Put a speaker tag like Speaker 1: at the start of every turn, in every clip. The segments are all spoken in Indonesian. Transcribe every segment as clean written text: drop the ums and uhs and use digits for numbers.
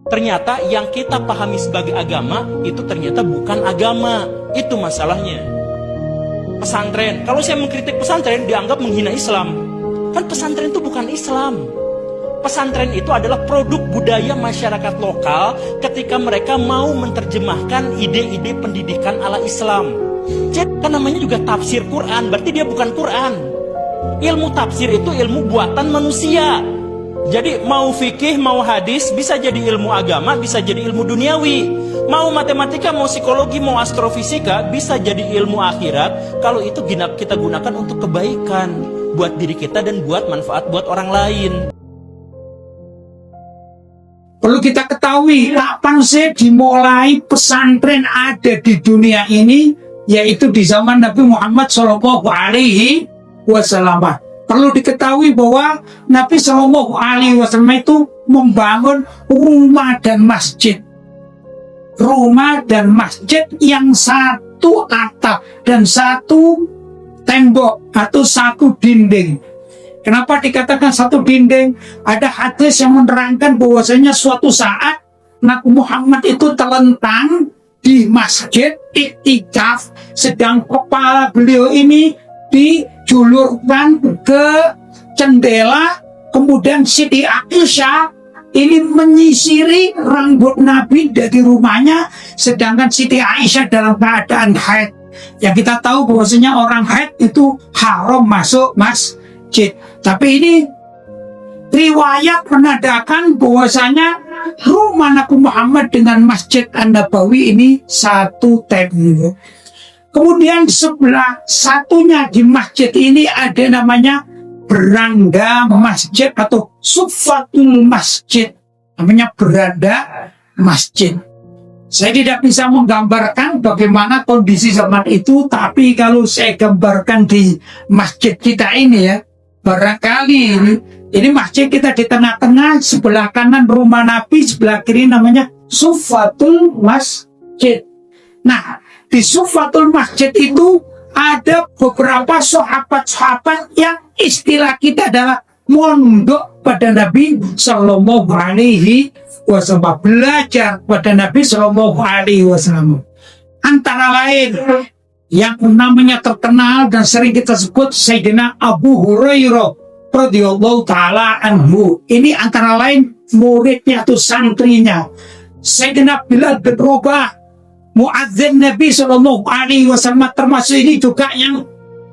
Speaker 1: Ternyata yang kita pahami sebagai agama itu ternyata bukan agama. Itu masalahnya. Pesantren, kalau saya mengkritik pesantren dianggap menghina Islam. Kan pesantren itu bukan Islam. Pesantren itu adalah produk budaya masyarakat lokal ketika mereka mau menerjemahkan ide-ide pendidikan ala Islam. Jadi kan namanya juga tafsir Quran, berarti dia bukan Quran. Ilmu tafsir itu ilmu buatan manusia. Jadi mau fikih, mau hadis, bisa jadi ilmu agama, bisa jadi ilmu duniawi. Mau matematika, mau psikologi, mau astrofisika, bisa jadi ilmu akhirat. Kalau itu kita gunakan untuk kebaikan buat diri kita dan buat manfaat buat orang lain.
Speaker 2: Perlu kita ketahui, kapan sih dimulai pesantren ada di dunia ini, yaitu di zaman Nabi Muhammad SAW. Perlu diketahui bahwa Nabi SAW itu membangun rumah dan masjid. Rumah dan masjid yang satu atap dan satu tembok atau satu dinding. Kenapa dikatakan satu dinding? Ada hadis yang menerangkan bahwasanya suatu saat Nabi Muhammad itu terlentang di masjid iktikaf, sedang kepala beliau ini dijulurkan ke jendela, kemudian Siti Aisyah ini menyisiri rambut Nabi dari rumahnya, sedangkan Siti Aisyah dalam keadaan haid. Yang kita tahu bahwasanya orang haid itu haram masuk masjid. Tapi ini riwayat menandakan bahwasanya rumah Nabi Muhammad dengan Masjid An-Nabawi ini satu tembok. Kemudian sebelah satunya di masjid ini ada namanya beranda masjid atau suffatul masjid. Namanya beranda masjid. Saya tidak bisa menggambarkan bagaimana kondisi zaman itu, tapi kalau saya gambarkan di masjid kita ini ya, barangkali ini masjid kita di tengah-tengah, sebelah kanan rumah Nabi, sebelah kiri namanya suffatul masjid. Nah, di Suffatul Masjid itu ada beberapa sahabat-sahabat yang istilah kita adalah mondok pada Nabi Sallallahu Alaihi Wasallam, belajar pada Nabi Sallallahu Alaihi Wasallam. Antara lain yang namanya terkenal dan sering kita sebut Sayyidina Abu Hurairah radhiyallahu taala anhu. Ini antara lain muridnya atau santrinya. Sayyidina Bilal bin Rabah, muadzin Nabi Sallallahu Alaihi Wasallam, termasuk ini juga yang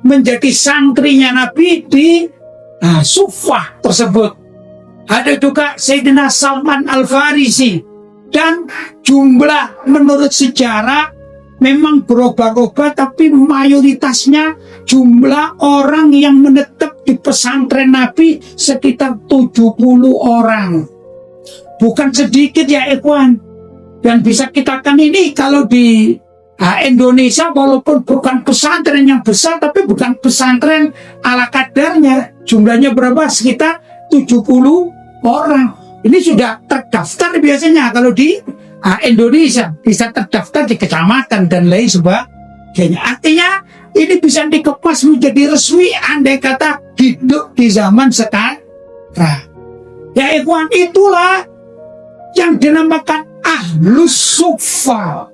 Speaker 2: menjadi santrinya Nabi di Suffah tersebut. Ada juga Sayyidina Salman Al-Farisi, dan jumlah menurut sejarah memang berubah-ubah, tapi mayoritasnya jumlah orang yang menetap di pesantren Nabi sekitar 70 orang. Bukan sedikit ya ikhwan. Dan bisa kita kan ini kalau di Indonesia walaupun bukan pesantren yang besar, tapi bukan pesantren ala kadarnya. Jumlahnya berapa? Sekitar 70 orang. Ini sudah terdaftar biasanya kalau di Indonesia. Bisa terdaftar di kecamatan dan lain sebagainya. Artinya ini bisa dikemas menjadi resmi andai kata hidup di zaman sekarang. Ya ikhwan, itulah yang dinamakan Ahlus Suffah.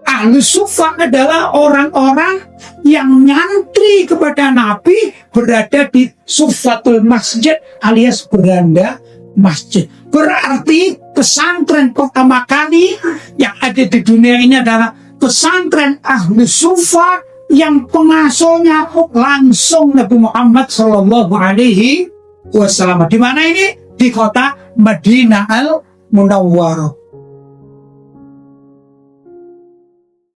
Speaker 2: Ahlus Suffah adalah orang-orang yang nyantri kepada Nabi, berada di Suffatul Masjid alias beranda masjid. Berarti pesantren pertama kali yang ada di dunia ini adalah pesantren Ahlus Suffah yang pengasuhnya langsung Nabi Muhammad Sallallahu Alaihi Wasallam. Di mana ini? Di kota Madinah Al-Munawwarah.